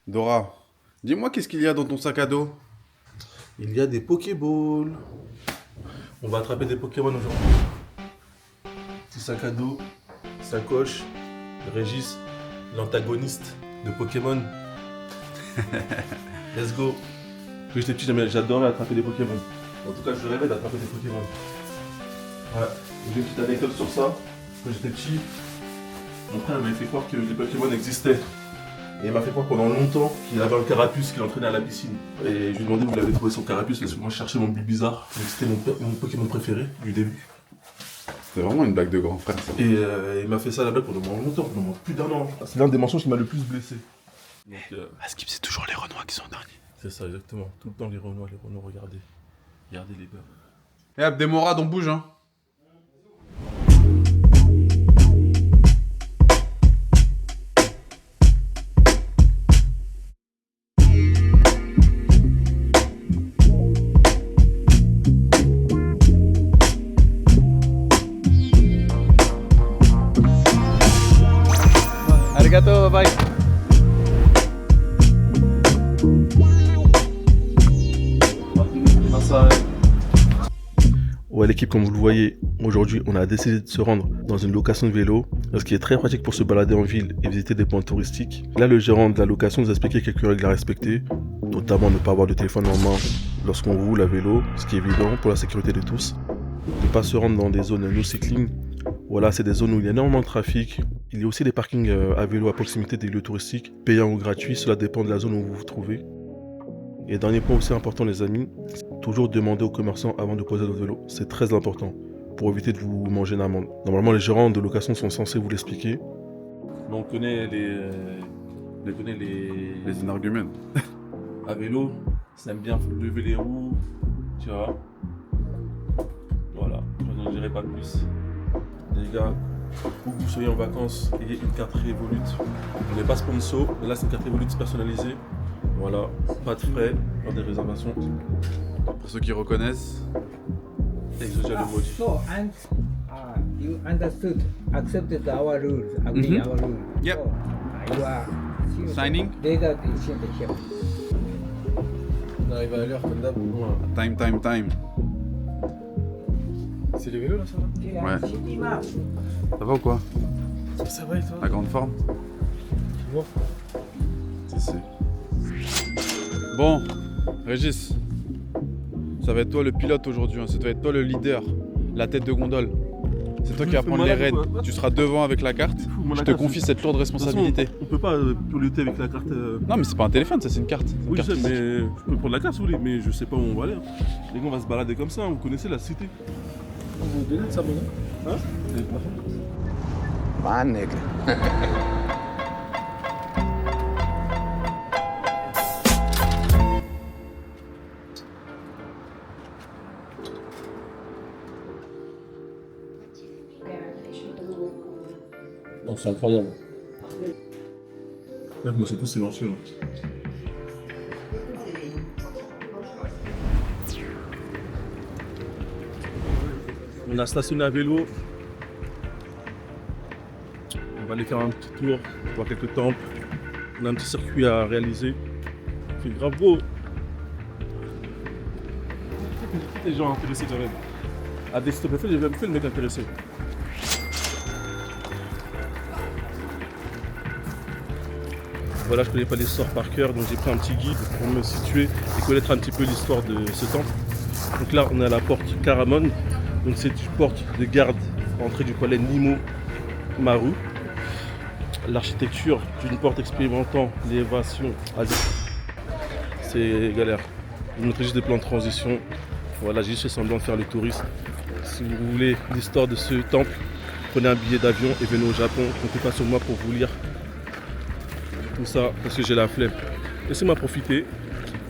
Dora, dis-moi qu'est-ce qu'il y a dans ton sac à dos? Il y a des Pokéballs. On va attraper des Pokémon aujourd'hui. Petit sac à dos, sacoche, Régis, l'antagoniste de Pokémon. Let's go. Quand j'étais petit, j'adorais attraper des Pokémon. En tout cas, je rêvais d'attraper des Pokémon. Ouais. J'ai une petite anecdote sur ça. Quand j'étais petit, mon frère m'avait fait croire que les Pokémon existaient. Et il m'a fait croire pendant longtemps qu'il avait un carapuce qu'il entraînait à la piscine. Et je lui ai demandé où il avait trouvé son carapuce parce que moi je cherchais mon bizarre. C'était mon Pokémon préféré du début. C'est vraiment une blague de grand frère ça. Et il m'a fait ça à la blague pendant longtemps, pendant plus d'un an. C'est l'un des mensonges qui m'a le plus blessé. Donc, Skip, c'est toujours les Renois qui sont derniers. c'est ça, exactement. Tout le temps les Renois, regardez. Regardez les gars. Eh Abdelmorad, on bouge hein. Arigato, bye. Ouais l'équipe, comme vous le voyez, aujourd'hui on a décidé de se rendre dans une location de vélo, ce qui est très pratique pour se balader en ville et visiter des points touristiques. Là le gérant de la location nous a expliqué quelques règles à respecter, notamment ne pas avoir de téléphone en main lorsqu'on roule à vélo, ce qui est évident pour la sécurité de tous. Ne pas se rendre dans des zones no cycling. Voilà, c'est des zones où il y a énormément de trafic. Il y a aussi des parkings à vélo à proximité des lieux touristiques, payants ou gratuits, cela dépend de la zone où vous vous trouvez. Et dernier point aussi important les amis, toujours demander aux commerçants avant de poser votre vélo, c'est très important, pour éviter de vous manger une amende. Normalement les gérants de location sont censés vous l'expliquer. On connaît Les énergumènes. à vélo, ça aime bien lever les roues, tu vois. Voilà, je n'en dirai pas plus. Les gars, où que vous soyez en vacances, ayez une carte Revolut. On n'est pas sponsor, mais là c'est une carte Revolut personnalisée. Voilà, pas de frais, pas de réservation. Pour ceux qui reconnaissent. Exodia le maudit. So, and you understood, accepted our rules, agree our rules. Yep. So, you are Signing? Data is in the ship. On arrive à l'heure comme d'hab. Time. C'est les vélos là ça va? Ouais. Ça va ou quoi? Ça va et toi? La grande forme? Tu vois? Si. Bon, Régis, ça va être toi le pilote aujourd'hui, hein. Ça va être toi le leader, la tête de gondole. C'est toi qui vas prendre les rênes. Tu seras devant avec la carte. Je te confie cette lourde responsabilité. On peut pas piloter avec la carte. Non mais c'est pas un téléphone, ça c'est une carte. Une Oui, carte je sais, physique. mais je peux prendre la carte si vous voulez, mais je sais pas où on va aller. Hein. Les gars, on va se balader comme ça, hein. Vous connaissez la cité. Vous vous donnez de ça, mon gars? Hein? My nigga. Non, c'est incroyable. Là, moi, c'est tout silencieux. Hein. On a stationné à vélo. On va aller faire un petit tour, voir quelques temples. On a un petit circuit à réaliser. C'est grave beau. Les gens intéressés quand même. À des stop j'ai même fait le mec intéressé. Voilà, je connais pas l'histoire par cœur, donc j'ai pris un petit guide pour me situer et connaître un petit peu l'histoire de ce temple. Donc là, on est à la porte Karamon, donc c'est une porte de garde à l'entrée du palais Nimo Maru. L'architecture d'une porte expérimentant l'élévation asiatique, c'est galère. Je vous montrer juste des plans de transition. Voilà, j'ai juste fait semblant de faire le touriste. Si vous voulez l'histoire de ce temple, prenez un billet d'avion et venez au Japon. Comptez pas sur moi pour vous lire tout ça parce que j'ai la flemme. Laissez-moi profiter,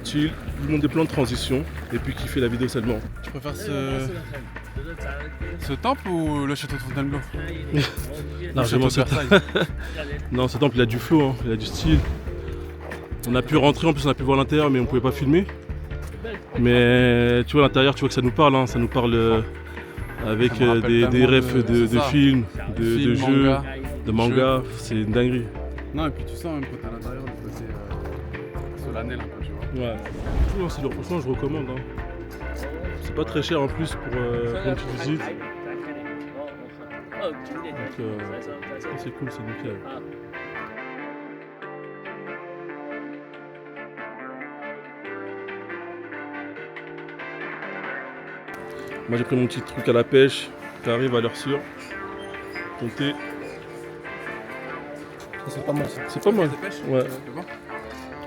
chill, vous montre des plans de transition et puis kiffer la vidéo seulement. Tu préfères ce temple ou le château de Fontainebleau? Largement ce certain. Non, ce temple il a du flow, hein, il a du style. On a pu rentrer, en plus on a pu voir l'intérieur mais on pouvait pas filmer. Mais tu vois l'intérieur, tu vois que ça nous parle, hein, ça nous parle avec Ça me rappelle des tellement refs de c'est ça. films, de Film, jeux, manga, de manga, c'est une dinguerie. Non et puis tu sens même quand t'es à l'intérieur le côté solennel un peu, tu vois. Ouais. Non, c'est lourd. Franchement, je recommande. Hein. C'est pas très cher en plus pour une petite visite. Donc, c'est cool, c'est nickel. Moi j'ai pris mon petit truc à la pêche qui arrive à l'heure sûre. Comptez. C'est pas mal ça. C'est pas mal. Dépêche, Ouais. tu vois.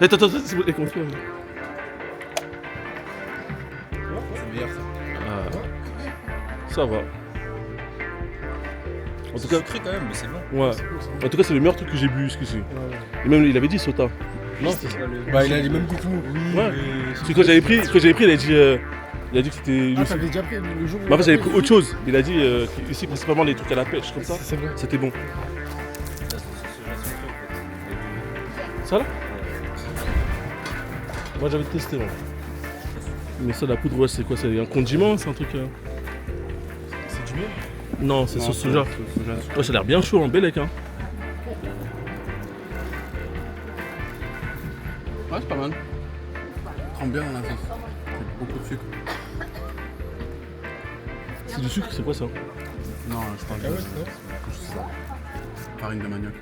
Attends, c'est bon, qu'on fait. C'est meilleur ça. Ça va. En tout cas, Sucré quand même, mais c'est bon. ouais. En tout cas, c'est le meilleur truc que j'ai bu jusqu'ici. Et même il avait dit Sota. Non, c'est pas le. Bah, il a les mêmes goûts que nous. Oui, Ouais. mais- Parce que quand j'avais pris, il a dit que c'était. Ah, t'avais déjà pris le jour où. Mais en fait, j'avais pris autre chose. Il a dit ici principalement les trucs à la pêche comme ça. C'est vrai. C'était bon. Ça là Moi j'avais testé. Ouais. Mais ça, la poudre, ouais, c'est quoi? C'est un condiment? C'est un truc. C'est du miel. Non, c'est Non, sauce soja. c'est soja. Ouais, ça a l'air bien chaud, hein, Bellec. Hein. Ouais, c'est pas mal. Trempe bien dans la sauce. C'est beaucoup de sucre. C'est du sucre, c'est quoi ça? Non, je parle Ah ouais, de non. juste ça. Farine de manioc.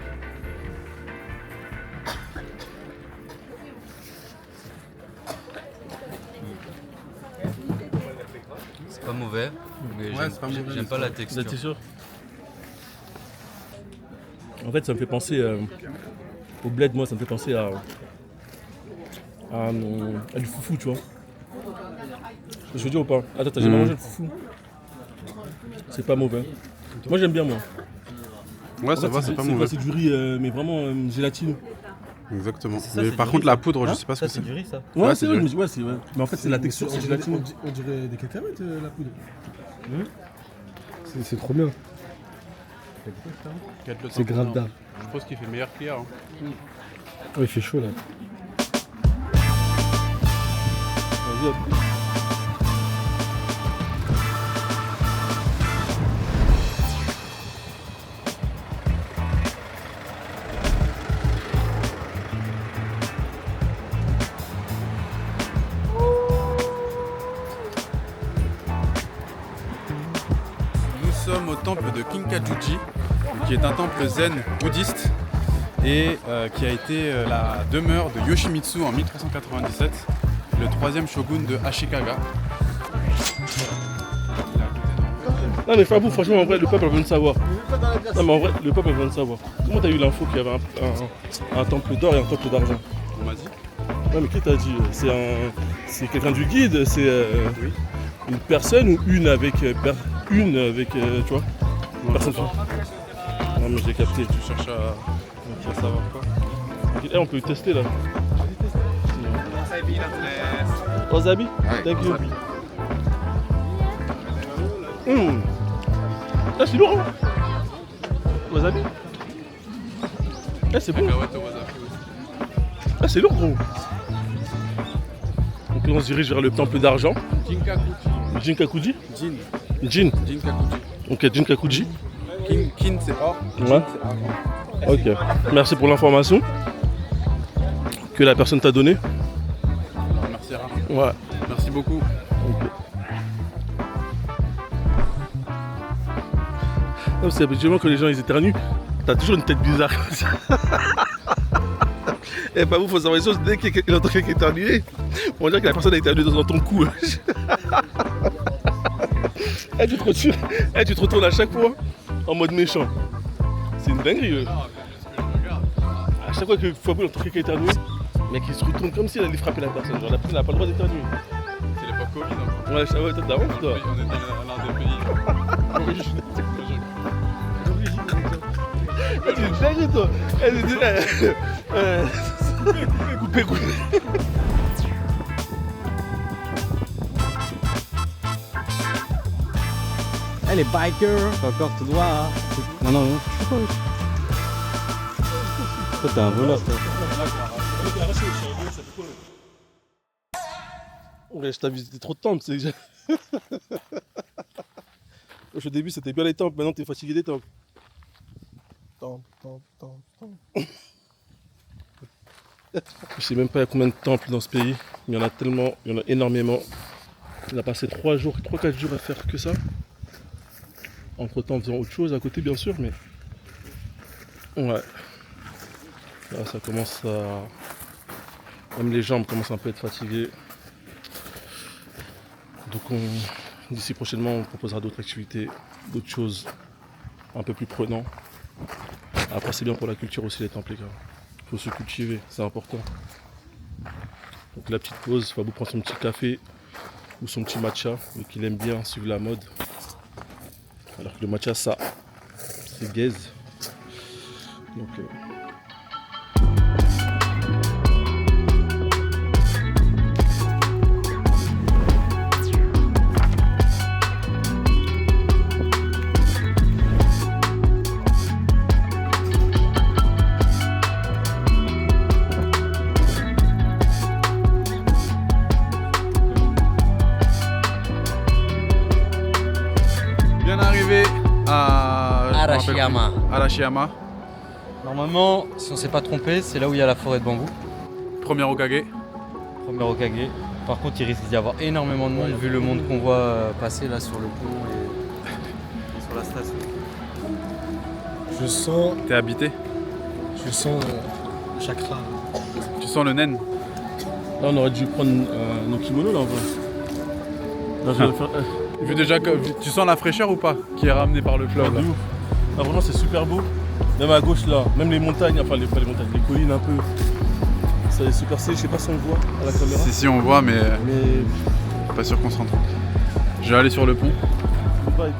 C'est pas mauvais, mais c'est pas mauvais, j'aime mais pas la Vous texture. êtes sûr? En fait, ça me fait penser au bled, moi, ça me fait penser à du foufou, tu vois. Je veux dire ou pas? Attends, t'as jamais mangé le foufou? C'est pas mauvais. Moi, j'aime bien, moi. Ouais, En ça fait, va, c'est pas mauvais. C'est du riz, mais vraiment gélatine. Exactement. ça, Mais c'est par du contre, riz. la poudre, je Hein sais pas ce que c'est. du riz, ça. Ouais, Ouais, c'est c'est vrai, du riz. mais, ouais, c'est vrai. Mais en fait, c'est la texture, c'est gélatine. On dirait des cacahuètes, la poudre. C'est trop bien. C'est grave d'art. Je pense qu'il fait meilleur qu'hier. Hein. Oh, il fait chaud là. Vas-y, hop. Nous sommes au temple de Kinkakuji, qui est un temple zen bouddhiste et qui a été la demeure de Yoshimitsu en 1397, le troisième shogun de Ashikaga. Non mais Fabou, franchement en vrai le peuple a besoin de savoir. Non mais en vrai le peuple a besoin de savoir. Comment t'as eu l'info qu'il y avait un temple d'or et un temple d'argent? On m'a dit. Non mais qui t'a dit? C'est quelqu'un du guide? C'est une personne ou une avec tu vois? Une personne. Non mais j'ai capté. Tu cherches à savoir quoi? Ok, on peut tester là. Wasabi? Thank you. Ah c'est lourd hein? Wasabi? Ah c'est bon. Cacahuètes au wasabi aussi. Ah c'est lourd gros. Donc là on se dirige vers le temple d'argent. Kinkakuji. Jinkakuji? Jin. Jin. Jinkakuji. Ok Jinkakuji. Kin c'est or. Ouais. Jin c'est argent. Ok. Merci pour l'information que la personne t'a donnée. Merci Ra. Ouais. Merci beaucoup. Ok. Non, c'est habituellement quand les gens ils éternuent, t'as toujours une tête bizarre comme ça. Et pas vous, faut savoir les choses, dès qu'il entend quelqu'un éternuer, on dirait que la personne a éternué dans ton cou. Et tu te retournes à chaque fois en mode méchant. C'est une dinguerie. À chaque fois que Fabou entend quelqu'un éternuer, le mec il se retourne comme s'il allait frapper la personne. Genre la personne n'a pas le droit d'éternuer. C'est l'époque Covid. Hein. Ouais, ça va, toi t'as honte toi. On est dans l'un des pays. Tu es dingue toi. Coupé. Eh les bikers, t'as encore tout droit hein. Non. Toi t'es un voleur toi. Ouais, je t'ai visité trop de temples. Au début c'était bien les temples, maintenant t'es fatigué des temples. Temple. Je sais même pas combien de temples dans ce pays. Il y en a tellement, il y en a énormément. On a passé 3-4 jours à faire que ça. Entre temps en faisant autre chose à côté bien sûr, mais ouais. Là ça commence à... Même les jambes commencent un peu à être fatiguées. Donc d'ici prochainement on proposera d'autres activités, d'autres choses un peu plus prenantes. Après c'est bien pour la culture aussi les temples les gars. Il faut se cultiver, c'est important. Donc la petite pause, Fabou prend son petit café ou son petit matcha, mais qu'il aime bien suivre la mode. Alors que le matcha ça, c'est gaze. Donc Bien arrivé à Arashiyama. Arashiyama, Normalement, si on s'est pas trompé, c'est là où il y a la forêt de bambou. premier Hokage. Premier Hokage. Par contre, il risque d'y avoir énormément de monde vu le monde qu'on voit passer là sur le pont et sur la station. Je sens, T'es habité. le chakra. Tu sens le nen. là on aurait dû prendre nos kimonos là en vrai. Là, je vais faire, Vu déjà que tu sens la fraîcheur ou pas qui est ramenée par le fleuve de là. ouf. Là vraiment c'est super beau. Même à gauche là, même les montagnes, enfin pas les montagnes, les collines un peu. Ça est super stylé, je sais pas si on le voit à la caméra. Si on voit mais Mais pas sûr qu'on se rende compte. Je vais aller sur le pont. ouais.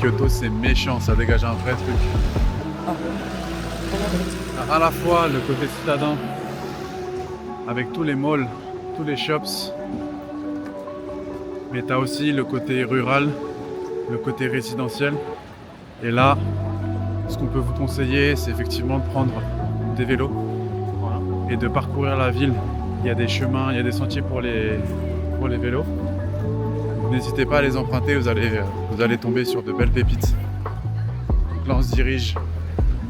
Kyoto c'est méchant, ça dégage un vrai truc. T'as à la fois le côté citadin avec tous les malls, tous les shops, mais t'as aussi le côté rural, le côté résidentiel. Et là, ce qu'on peut vous conseiller, c'est effectivement de prendre des vélos et de parcourir la ville. Il y a des chemins, il y a des sentiers pour les vélos. N'hésitez pas à les emprunter, vous allez tomber sur de belles pépites. Donc là on se dirige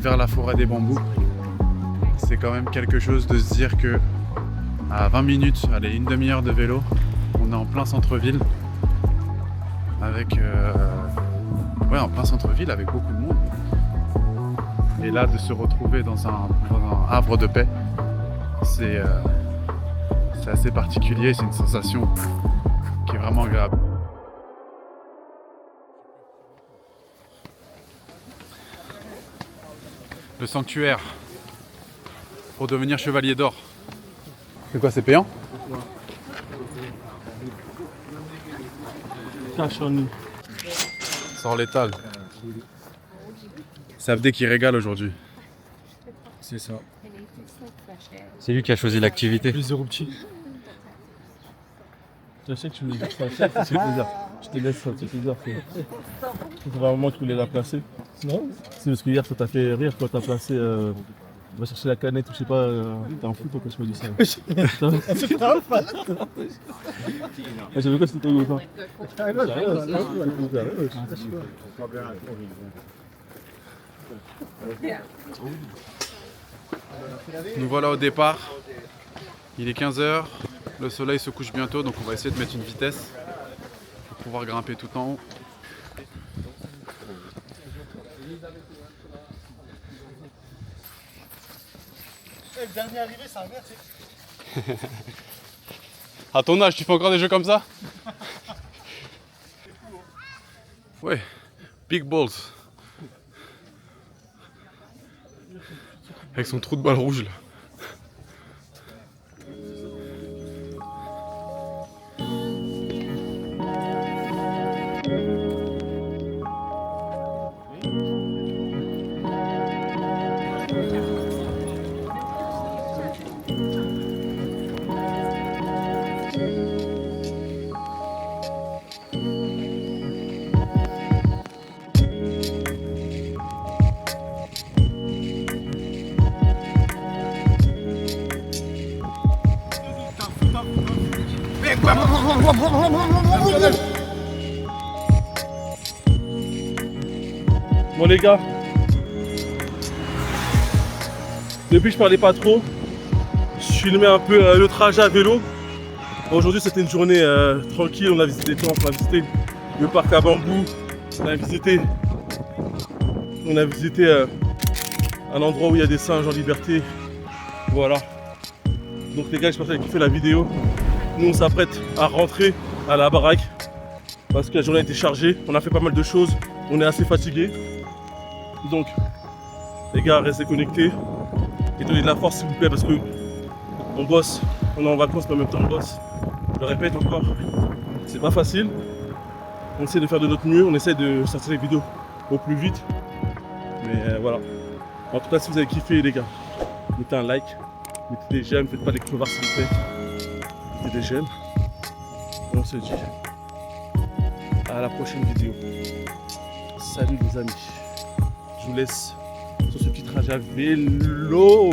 vers la forêt des bambous. C'est quand même quelque chose de se dire que à 20 minutes, allez une demi-heure de vélo, on est en plein centre-ville avec en plein centre-ville avec beaucoup de monde. Et là de se retrouver dans un havre de paix, c'est assez particulier, c'est une sensation qui est vraiment agréable. Le sanctuaire pour devenir chevalier d'or. C'est quoi, c'est payant? Cash on nous. Sors l'étal. C'est Abdé qui régale aujourd'hui. C'est ça. C'est lui qui a choisi l'activité. Plus de roupti. Je sais que tu me dis ça, c'est plaisir. Je te laisse ça, c'est plaisir. C'est vraiment que tu voulais la placer. Non. C'est parce que hier ça t'a fait rire quand t'as placé. On va chercher la canette ou je sais pas. T'es un fou pourquoi tu me dis ça. J'avais quoi c'était ton gros Nous voilà au départ. Il est 15h. Le soleil se couche bientôt, donc on va essayer de mettre une vitesse pour pouvoir grimper tout en haut. Le dernier arrivé, c'est un merde. À ton âge, tu fais encore des jeux comme ça? Ouais, big balls. Avec son trou de balle rouge là. Bon les gars, depuis je parlais pas trop, je filmais un peu le trajet à vélo. Aujourd'hui c'était une journée tranquille, on a visité les temples, on a visité le parc à bambou, on a visité un endroit où il y a des singes en liberté. Voilà. Donc les gars, j'espère que vous avez kiffé la vidéo. Nous on s'apprête à rentrer à la baraque parce que la journée a été chargée, on a fait pas mal de choses, on est assez fatigué. Donc les gars, restez connectés et donnez de la force s'il vous plaît parce que on bosse, on est en vacances mais en même temps on bosse. Je le répète encore, c'est pas facile. On essaie de faire de notre mieux, on essaie de sortir les vidéos au plus vite. Mais voilà. En tout cas, si vous avez kiffé les gars, mettez un like, mettez des j'aime, faites pas les crevards s'il vous plaît. Mettez des j'aime. Et on se dit à la prochaine vidéo. Salut les amis. Je vous laisse sur ce petit trajet à vélo.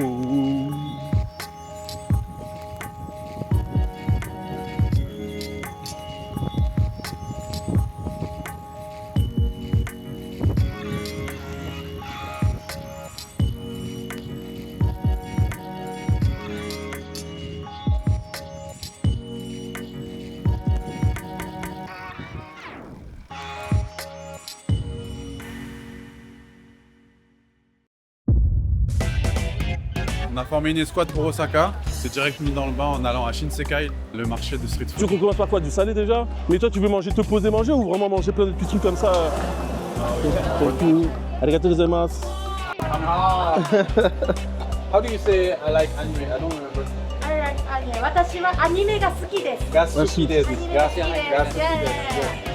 On a formé une escouade pour Osaka. C'est direct mis dans le bain en allant à Shinsekai, le marché de street Tu food. veux qu'on commence par quoi? Du salé déjà? Mais toi tu veux manger, te poser manger ou vraiment manger plein de petits trucs comme ça? Thank you. Arigatou gozaimasu. How do you say I like anime? I don't remember. 私はアニメが好きです。Gas suki desu. アニメが好きです。